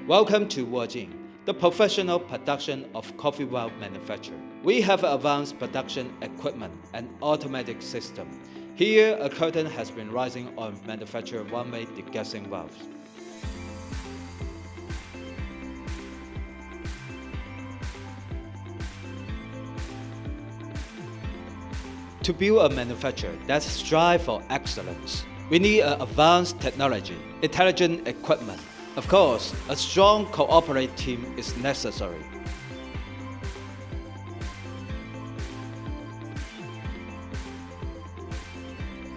Welcome to Wojin, the professional production of coffee valve manufacture. We have advanced production equipment and automatic system. Here, a curtain has been rising on manufacture one-way degassing valves. To build a manufacturer that strives for excellence, we need an advanced technology, intelligent equipment. Of course, a strong cooperative team is necessary.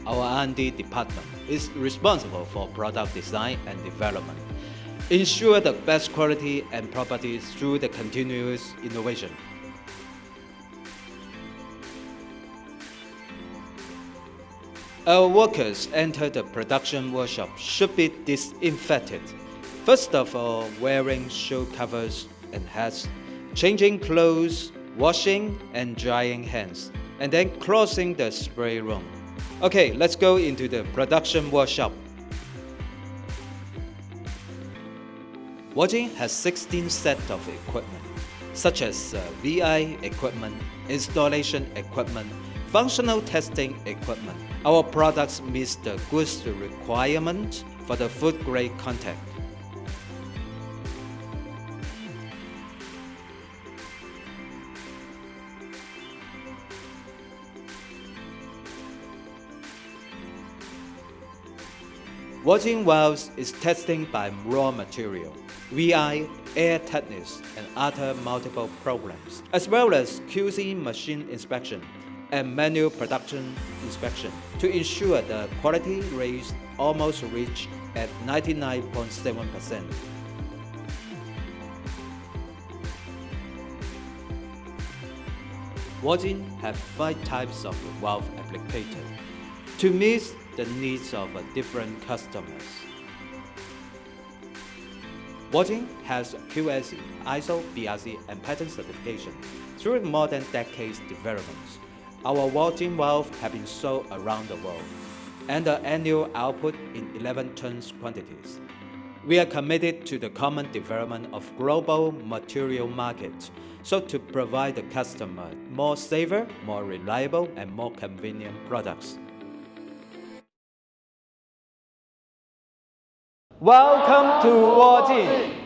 Our R&D department is responsible for product design and development, ensure the best quality and properties through the continuous innovation. Our workers enter the production workshop should be disinfected. First of all, wearing shoe covers and hats, changing clothes, washing and drying hands, and then closing the spray room. Okay, let's go into the production workshop. Wojin has 16 sets of equipment, such as VI equipment, installation equipment, functional testing equipment. Our products meet the goods requirement for the food-grade contact. Wojin valves is testing by raw material, VI, air tightness, and other multiple programs, as well as QC machine inspection and manual production inspection to ensure the quality rates almost reach at 99.7%. Wojin have 5 types of valve applicator to meet the needs of different customers. Wojin has QS, ISO, BRC, and patent certification. Through more than decades developments, our Wojin valve have been sold around the world, and the annual output in 11 tons quantities. We are committed to the common development of global material market, so to provide the customer more safer, more reliable, and more convenient products. Welcome to Wojin.